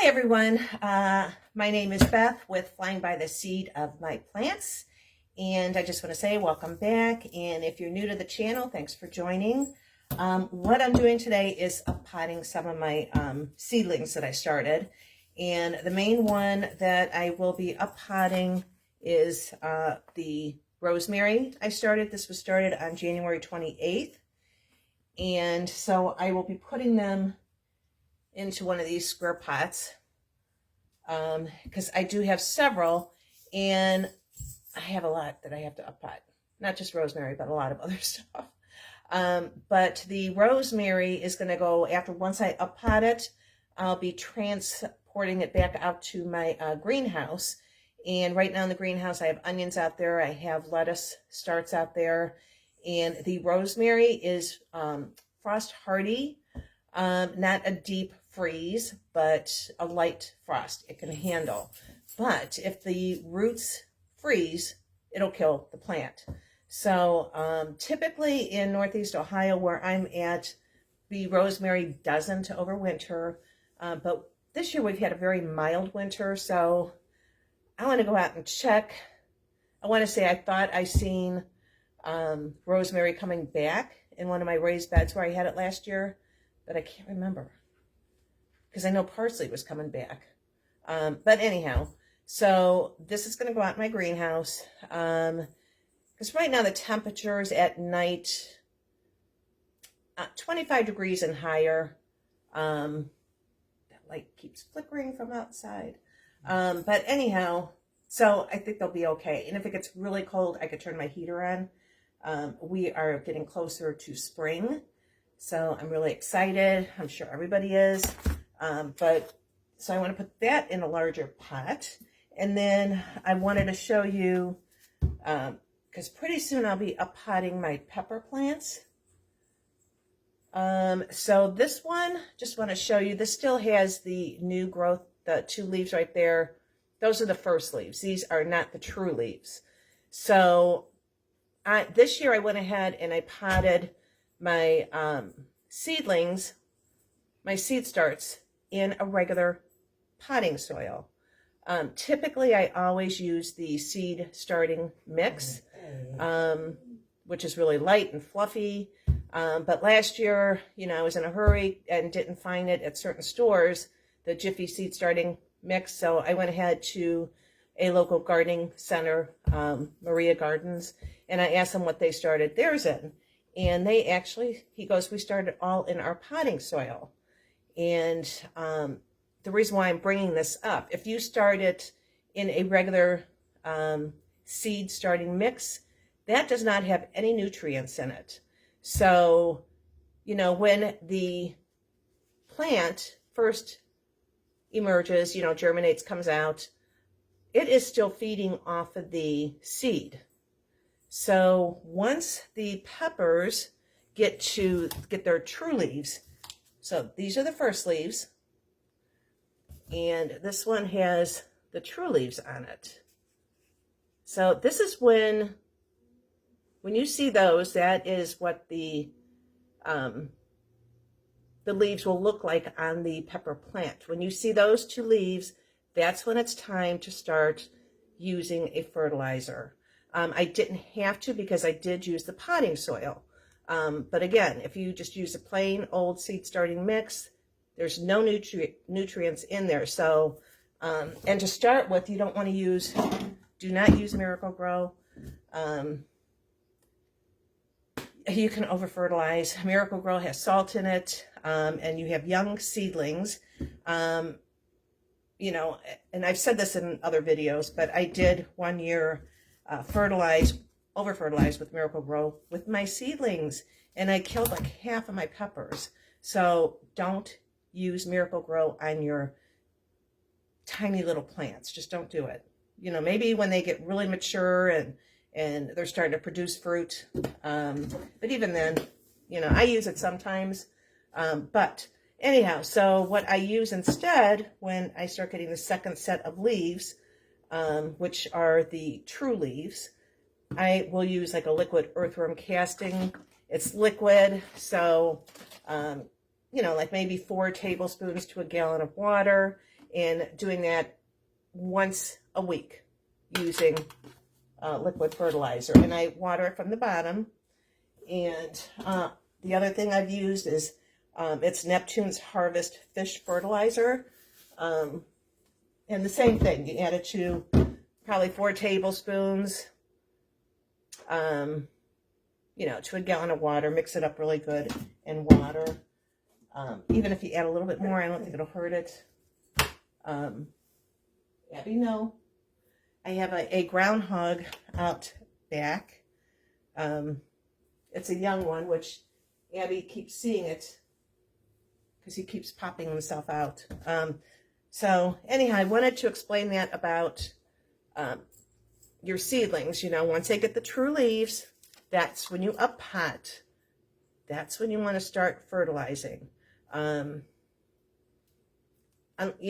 Hi everyone, my name is Beth with Flying by the Seed of My Plants, and I just want to say welcome back. And if you're new to the channel, thanks for joining. What I'm doing today is uppotting some of my seedlings that I started, and the main one that I will be uppotting is the rosemary I started. This was started on January 28th, and so I will be putting them into one of these square pots because I do have several, and I have a lot that I have to uppot. Not just rosemary, but a lot of other stuff. But the rosemary is going to go after, once I uppot it, I'll be transporting it back out to my greenhouse. And right now in the greenhouse, I have onions out there. I have lettuce starts out there. And the rosemary is frost hardy, not a deep freeze, but a light frost it can handle. But if the roots freeze, it'll kill the plant. So typically in Northeast Ohio, where I'm at, the rosemary doesn't overwinter. But this year we've had a very mild winter, so I want to go out and check. I want to say I thought I seen rosemary coming back in one of my raised beds where I had it last year, but I can't remember because I know parsley was coming back. But anyhow, so this is going to go out in my greenhouse because right now the temperatures at night 25 degrees and higher. That light keeps flickering from outside. But anyhow, so I think they'll be okay. And if it gets really cold, I could turn my heater on. We are getting closer to spring, so I'm really excited. I'm sure everybody is. But so I want to put that in a larger pot. And then I wanted to show you, because pretty soon I'll be uppotting my pepper plants. So this one, just want to show you, this still has the new growth, the 2 leaves right there. Those are the first leaves. These are not the true leaves. So this year I went ahead and I potted my seedlings, my seed starts, in a regular potting soil. Typically I always use the seed starting mix, which is really light and fluffy. But last year, I was in a hurry and didn't find it at certain stores, the Jiffy seed starting mix. So I went ahead to a local gardening center, Maria Gardens, and I asked them what they started theirs in. And they actually, he goes, we started all in our potting soil. And the reason why I'm bringing this up, if you start it in a regular seed starting mix, that does not have any nutrients in it. So, when the plant first emerges, germinates, comes out, it is still feeding off of the seed. So once the peppers get their true leaves, so these are the first leaves, and this one has the true leaves on it. So this is when you see those, that is what the leaves will look like on the pepper plant. When you see those 2 leaves, that's when it's time to start using a fertilizer. I didn't have to because I did use the potting soil. But again, if you just use a plain old seed starting mix, there's no nutrients in there. So, and to start with, you don't want to do not use Miracle-Gro. You can over-fertilize. Miracle-Gro has salt in it, and you have young seedlings. And I've said this in other videos, but I did one year over-fertilize with Miracle-Gro with my seedlings, and I killed like half of my peppers. So don't use Miracle-Gro on your tiny little plants. Just don't do it. Maybe when they get really mature and they're starting to produce fruit. But even then, I use it sometimes. But anyhow, so what I use instead when I start getting the second set of leaves, which are the true leaves, I will use like a liquid earthworm casting. It's liquid, so, like maybe 4 tablespoons to a gallon of water. and doing that once a week using liquid fertilizer. And I water it from the bottom. And the other thing I've used is it's Neptune's Harvest Fish Fertilizer. And the same thing, you add it to probably 4 tablespoons, you know, to a gallon of water. Mix it up really good and water. Even if you add a little bit more, I don't think it'll hurt it. Abby, no. I have a groundhog out back. It's a young one, which Abby keeps seeing it because he keeps popping himself out. So anyhow, I wanted to explain that about your seedlings. You know, once they get the true leaves, that's when you up-pot. That's when you want to start fertilizing. You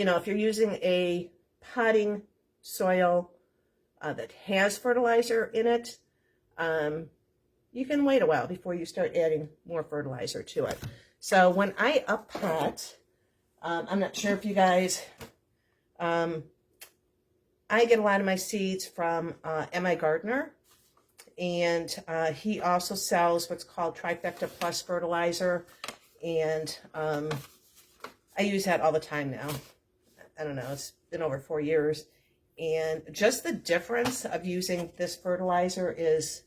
know, if you're using a potting soil that has fertilizer in it, you can wait a while before you start adding more fertilizer to it. So when I up-pot, I'm not sure if you guys, I get a lot of my seeds from M.I. Gardner, and he also sells what's called Trifecta Plus fertilizer, and I use that all the time now. I don't know, it's been over 4 years, and just the difference of using this fertilizer is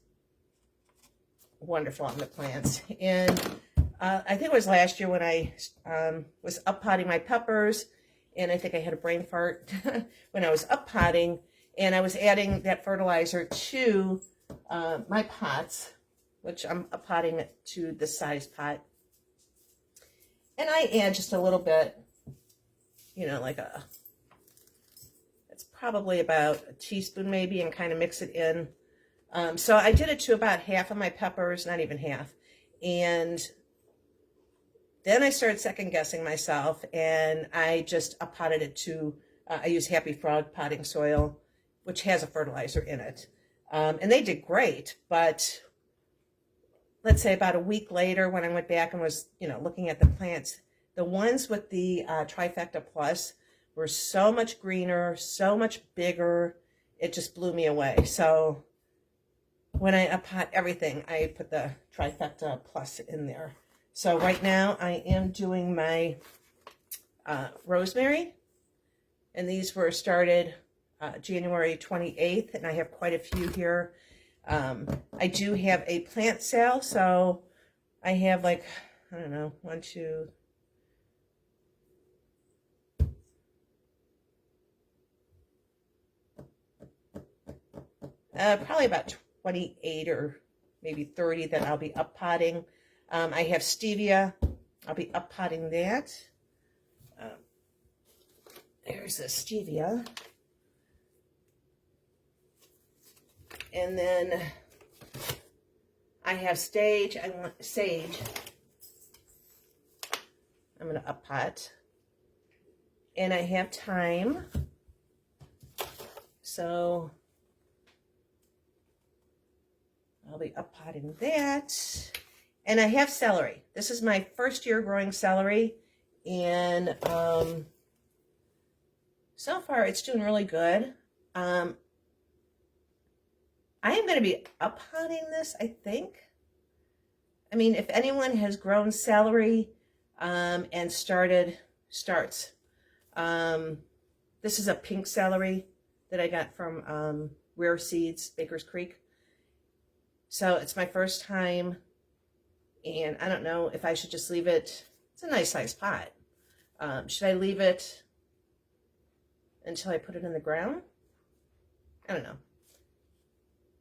wonderful on the plants. And I think it was last year when I was up-potting my peppers, and I think I had a brain fart when I was up-potting, and I was adding that fertilizer to my pots, which I'm up-potting it to the size pot. And I add just a little bit, you know, like it's probably about a teaspoon maybe, and kind of mix it in. So I did it to about half of my peppers, not even half. And then I started second guessing myself, and I just up-potted it to, I use Happy Frog potting soil, which has a fertilizer in it. And they did great, but let's say about a week later when I went back and was, you know, looking at the plants, the ones with the Trifecta Plus were so much greener, so much bigger. It just blew me away. So when I up-pot everything, I put the Trifecta Plus in there. So right now I am doing my rosemary, and these were started January 28th, and I have quite a few here. I do have a plant sale, so I have like, I don't know, 1, 2, probably about 28 or maybe 30 that I'll be up-potting. I have stevia. I'll be up-potting that. There's the stevia. And then I have sage. I want sage. I'm going to up-pot. And I have thyme. So I'll be up-potting that. And I have celery. This is my first year growing celery. And so far it's doing really good. I am going to be up-potting this, I think. I mean, if anyone has grown celery and starts. This is a pink celery that I got from Rare Seeds, Baker's Creek. So it's my first time, and I don't know if I should just leave it. It's a nice sized pot. Should I leave it until I put it in the ground? I don't know.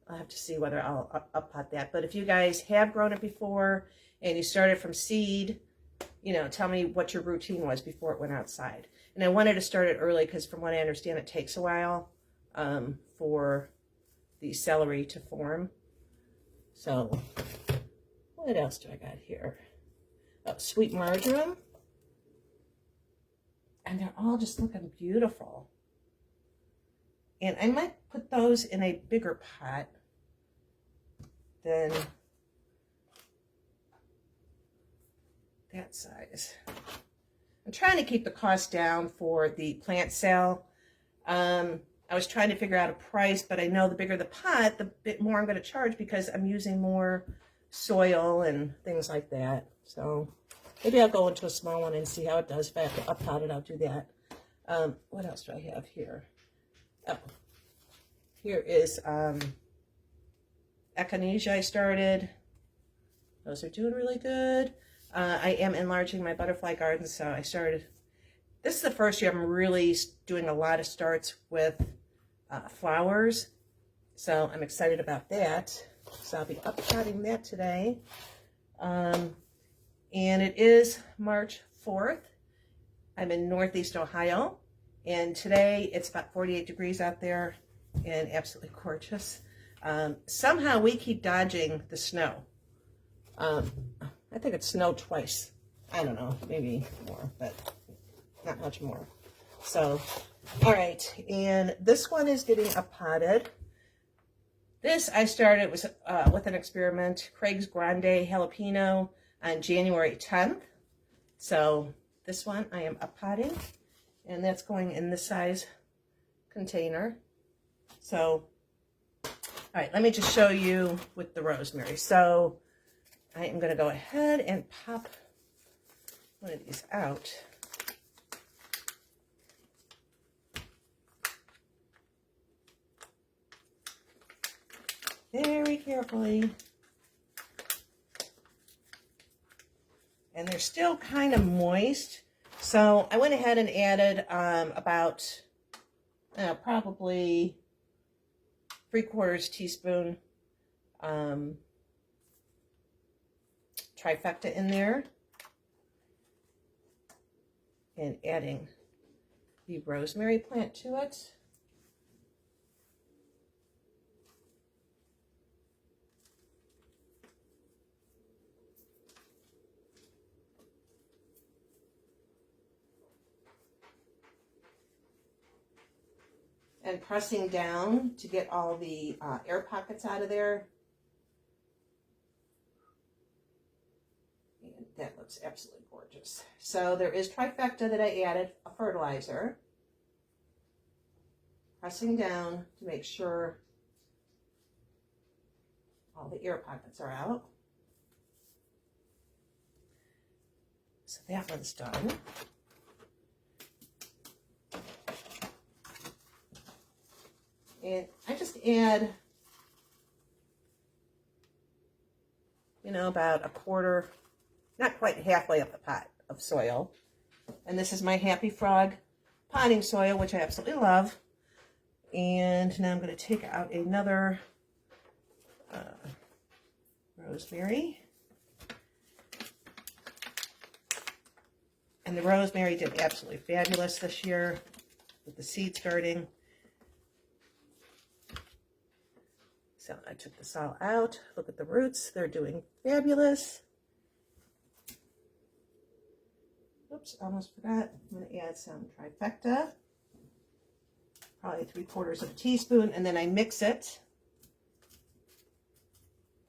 I'll have to see whether I'll up-pot that. But if you guys have grown it before and you started from seed, you know, tell me what your routine was before it went outside. And I wanted to start it early because from what I understand, it takes a while for the celery to form. So what else do I got here? Oh, sweet marjoram. And they're all just looking beautiful. And I might put those in a bigger pot than that size. I'm trying to keep the cost down for the plant sale. I was trying to figure out a price, but I know the bigger the pot, the bit more I'm going to charge because I'm using more soil and things like that. So maybe I'll go into a small one and see how it does. If I have to up-pot it, I'll do that. What else do I have here? Oh, here is echinacea I started. Those are doing really good. I am enlarging my butterfly garden, so I started. This is the first year I'm really doing a lot of starts with flowers, so I'm excited about that. So I'll be up-potting that today. And it is March 4th. I'm in Northeast Ohio, and today it's about 48 degrees out there and absolutely gorgeous. Somehow we keep dodging the snow. I think it snowed twice. I don't know, maybe more, but not much more. So, all right, and this one is getting up-potted. This I started with an experiment, Craig's Grande Jalapeno, on January 10th. So this one I am up-potting, and that's going in this size container. So, all right, let me just show you with the rosemary. So I am going to go ahead and pop one of these out. Very carefully. And they're still kind of moist. So I went ahead and added about probably 3/4 teaspoon Trifecta in there. And adding the rosemary plant to it. And pressing down to get all the air pockets out of there. And that looks absolutely gorgeous. So there is Trifecta that I added, a fertilizer. Pressing down to make sure all the air pockets are out. So that one's done. And I just add, about 1/4, not quite halfway up the pot of soil. And this is my Happy Frog potting soil, which I absolutely love. And now I'm going to take out another rosemary. And the rosemary did absolutely fabulous this year with the seed starting. So I took this all out. Look at the roots. They're doing fabulous. Oops, almost forgot. I'm going to add some Trifecta. Probably 3/4 teaspoon. And then I mix it.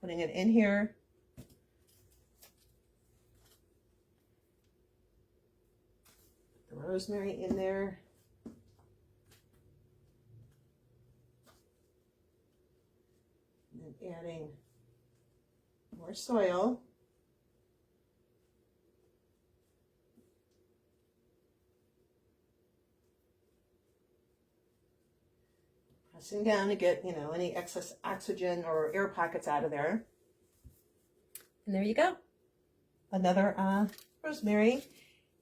Putting it in here. Put the rosemary in there. Adding more soil. Pressing down to get, any excess oxygen or air pockets out of there. And there you go. Another rosemary.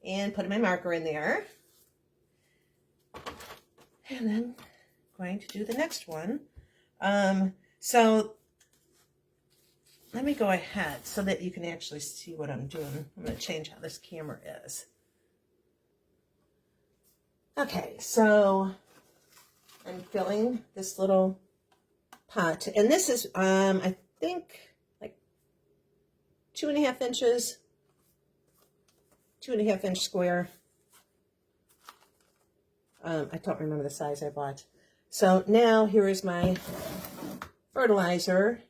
And putting my marker in there. And then going to do the next one. So let me go ahead so that you can actually see what I'm doing. I'm going to change how this camera is. Okay, so I'm filling this little pot. And this is, I think, like 2.5 inches, 2.5 inch square. I don't remember the size I bought. So now here is my fertilizer.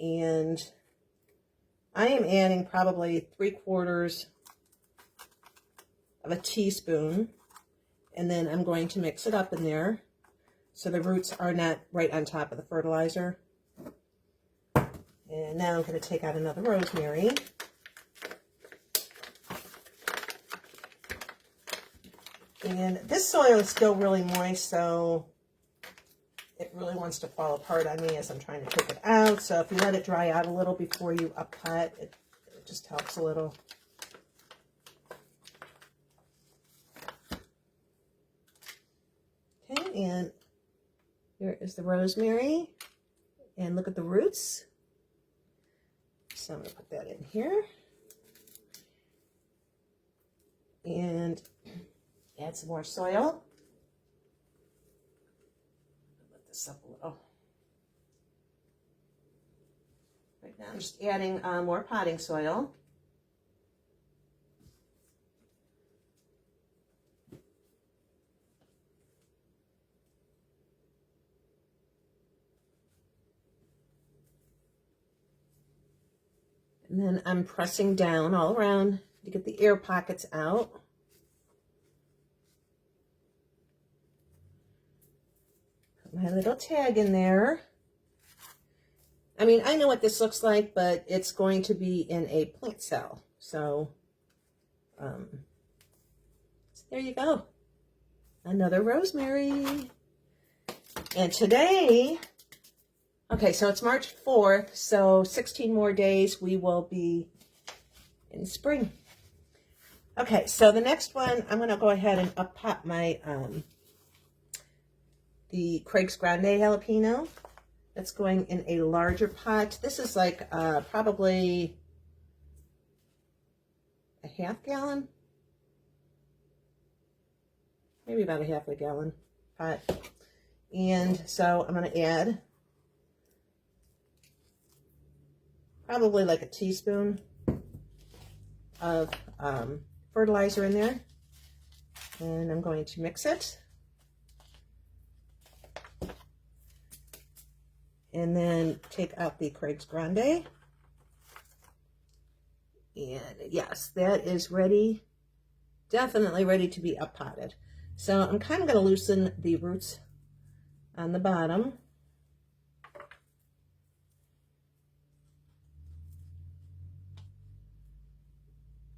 And I am adding probably 3/4 of a teaspoon. And then I'm going to mix it up in there so the roots are not right on top of the fertilizer. And now I'm going to take out another rosemary. And this soil is still really moist, so it really wants to fall apart on me as I'm trying to take it out. So if you let it dry out a little before you up-pot, it just helps a little. Okay, and here is the rosemary. And look at the roots. So I'm going to put that in here. And add some more soil. Let this up a little. Right now I'm just adding more potting soil. And then I'm pressing down all around to get the air pockets out. Put my little tag in there. I mean, I know what this looks like, but it's going to be in a plant cell. So there you go. Another rosemary. And today, okay, so it's March 4th, so 16 more days we will be in spring. Okay, so the next one, I'm going to go ahead and up-pot my, the Craig's Grande jalapeno. That's going in a larger pot. This is like probably a half gallon. Maybe about a half a gallon pot. And so I'm going to add probably like a teaspoon of fertilizer in there. And I'm going to mix it. And then take out the Craig's Grande. And yes, that is ready, definitely ready to be up-potted. So I'm kind of going to loosen the roots on the bottom.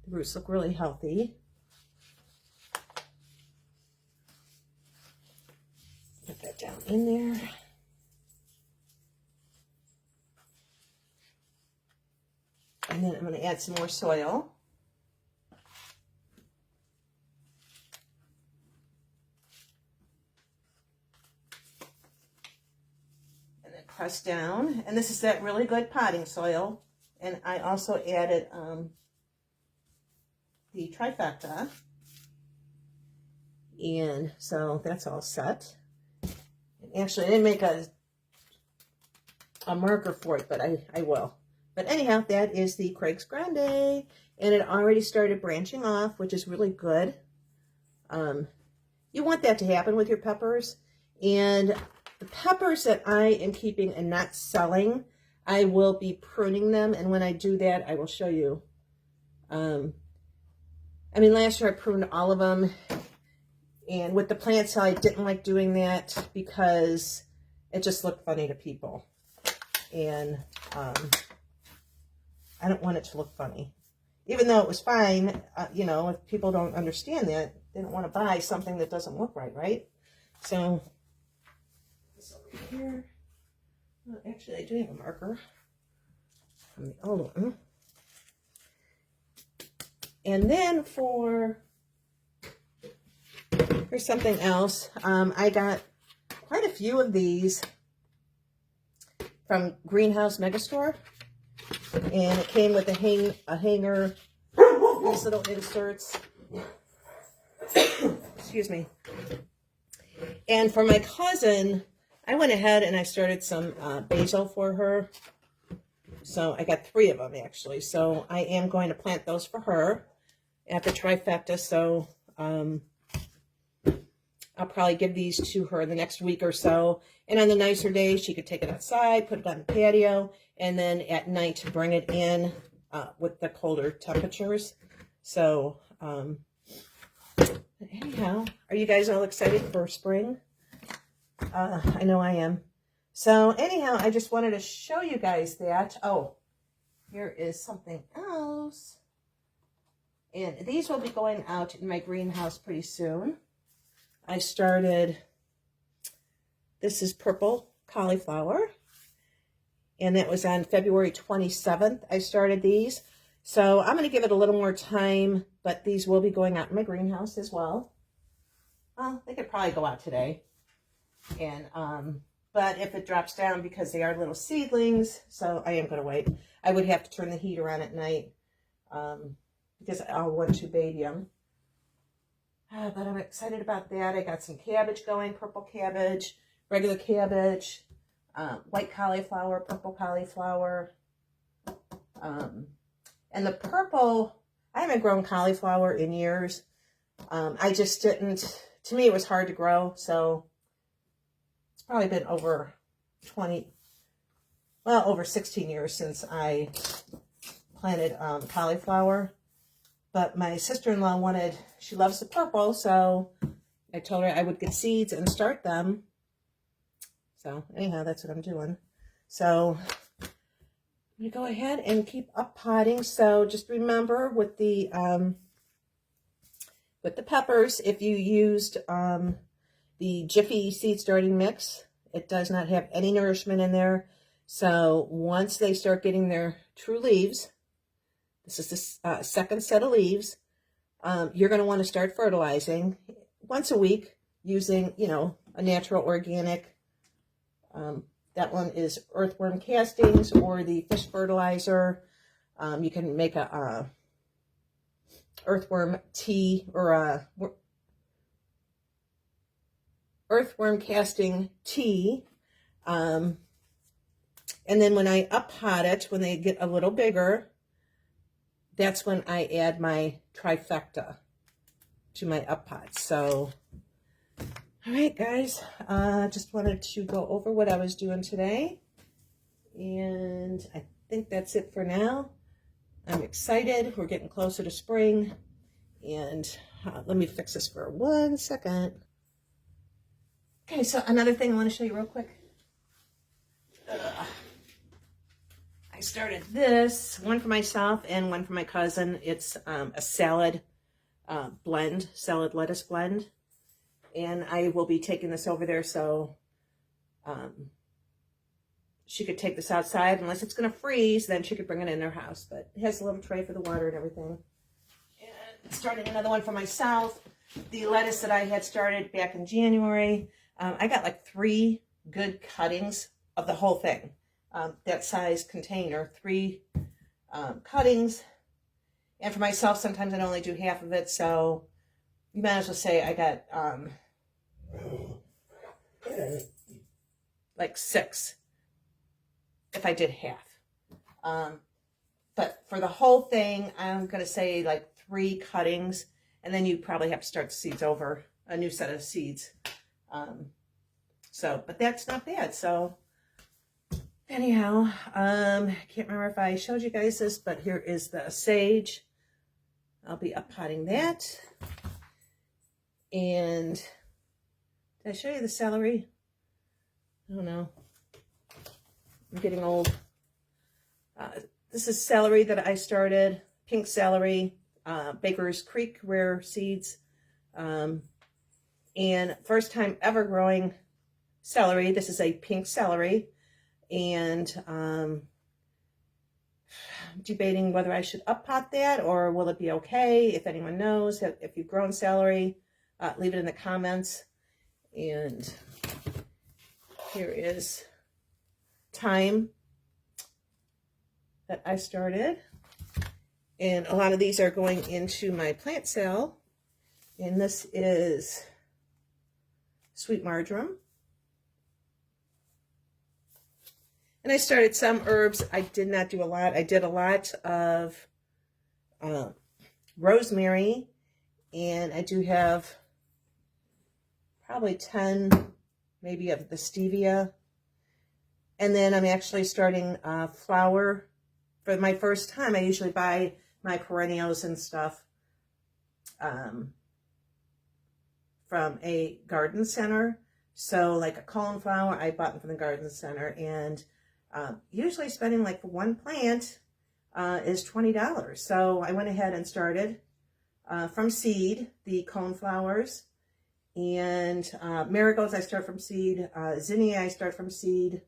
The roots look really healthy. Put that down in there. And then I'm going to add some more soil. And then press down. And this is that really good potting soil. And I also added the Trifecta. And so that's all set. And actually, I didn't make a marker for it, but I will. But anyhow, that is the Craig's Grande, and it already started branching off, which is really good. You want that to happen with your peppers. And the peppers that I am keeping and not selling, I will be pruning them, and when I do that, I will show you. I mean, last year I pruned all of them, and with the plant cell, I didn't like doing that because it just looked funny to people. And I don't want it to look funny. Even though it was fine, you know, if people don't understand that, they don't want to buy something that doesn't look right, right? So, this over here. Well, actually, I do have a marker from the old one. And then here's something else. I got quite a few of these from Greenhouse Megastore. And it came with a hanger, these little inserts. Excuse me. And for my cousin, I went ahead and I started some basil for her. So I got 3 of them actually. So I am going to plant those for her at the Trifecta. So I'll probably give these to her the next week or so. And on the nicer days, she could take it outside, put it on the patio, and then at night bring it in with the colder temperatures. So But anyhow, are you guys all excited for spring? I know I am. So anyhow, I just wanted to show you guys that. Oh, here is something else. And these will be going out in my greenhouse pretty soon. I started, this is purple cauliflower. And that was on February 27th. I started these. So I'm going to give it a little more time, but these will be going out in my greenhouse as well. Well, they could probably go out today. And, but if it drops down, because they are little seedlings, so I am going to wait. I would have to turn the heater on at night, because I'll want to baby them. But I'm excited about that. I got some cabbage going, purple cabbage, regular cabbage, white cauliflower, purple cauliflower. And the purple, I haven't grown cauliflower in years. I just didn't, to me it was hard to grow, so it's probably been over 16 years since I planted cauliflower. But my sister-in-law she loves the purple, so I told her I would get seeds and start them. So anyhow, that's what I'm doing. So I'm going to go ahead and keep up potting. So just remember with the peppers, if you used the Jiffy seed starting mix, it does not have any nourishment in there. So once they start getting their true leaves, this is the second set of leaves, you're going to want to start fertilizing once a week using, a natural organic. That one is earthworm castings or the fish fertilizer. You can make a earthworm tea or a earthworm casting tea. And then when I up pot it, when they get a little bigger, that's when I add my Trifecta to my up pots. So, all right, guys, just wanted to go over what I was doing today. And I think that's it for now. I'm excited. We're getting closer to spring. And let me fix this for 1 second. Okay, so another thing I want to show you real quick. I started this, one for myself and one for my cousin. It's a salad blend, salad lettuce blend. And I will be taking this over there so she could take this outside. Unless it's going to freeze, then she could bring it in her house. But it has a little tray for the water and everything. And starting another one for myself. The lettuce that I had started back in January. I got like 3 good cuttings of the whole thing. That size container, 3 cuttings. And for myself, sometimes I only do half of it. So you might as well say I got like 6 if I did half. But for the whole thing, I'm going to say like 3 cuttings. And then you probably have to start the seeds over, a new set of seeds. But that's not bad. So anyhow, I can't remember if I showed you guys this, but here is the sage. I'll be up potting that. And did I show you the celery? I don't know. I'm getting old. This is celery that I started, pink celery, Baker's Creek rare seeds. And first time ever growing celery. This is a pink celery. And I'm debating whether I should up pot that or will it be okay. If anyone knows, if you've grown celery, leave it in the comments. And here is thyme that I started. And a lot of these are going into my plant cell. And this is sweet marjoram. And I started some herbs. I did not do a lot. I did a lot of rosemary. And I do have probably 10 maybe of the stevia. And then I'm actually starting flower for my first time. I usually buy my perennials and stuff from a garden center. So like a cauliflower, I bought them from the garden center, and usually spending like for one plant is $20. So I went ahead and started from seed, the coneflowers, and marigolds I start from seed, zinnia I start from seed,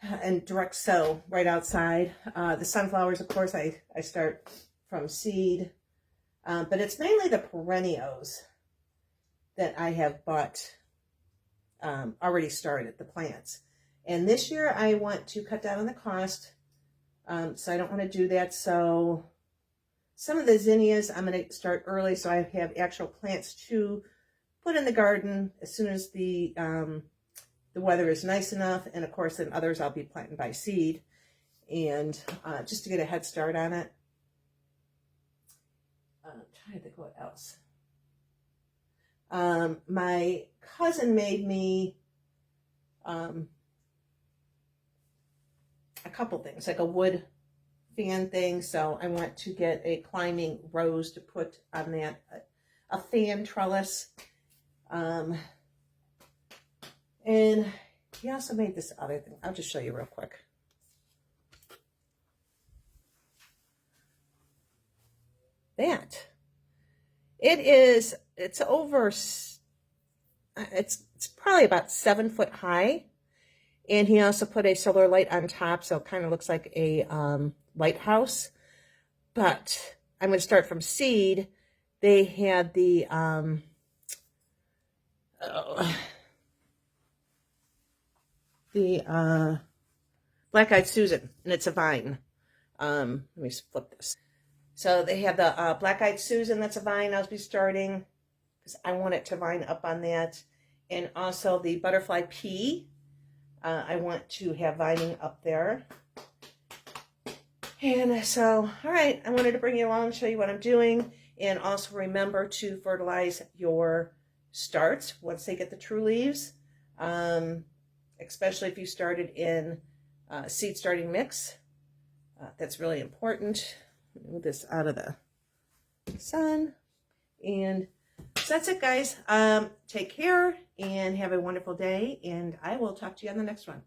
and direct sow right outside. The sunflowers, of course, I start from seed, but it's mainly the perennials that I have bought already started, the plants. And this year I want to cut down on the cost, so I don't want to do that. So some of the zinnias I'm going to start early, so I have actual plants to put in the garden as soon as the weather is nice enough. And of course, then others I'll be planting by seed, and just to get a head start on it. I'm trying to think what else. My cousin made me a couple things, like a wood fan thing. So I want to get a climbing rose to put on that, a fan trellis. And he also made this other thing. I'll just show you real quick. That. It's over, it's probably about 7 foot high. And he also put a solar light on top, so it kind of looks like a lighthouse. But I'm going to start from seed. They had the Black-Eyed Susan, and it's a vine. Let me flip this. So they have the Black-Eyed Susan, that's a vine I'll be starting, because I want it to vine up on that. And also the butterfly pea, I want to have vining up there. And so, all right, I wanted to bring you along and show you what I'm doing. And also remember to fertilize your starts once they get the true leaves, especially if you started in seed starting mix. That's really important. Move this out of the sun. And so that's it, guys. Take care and have a wonderful day, and I will talk to you on the next one.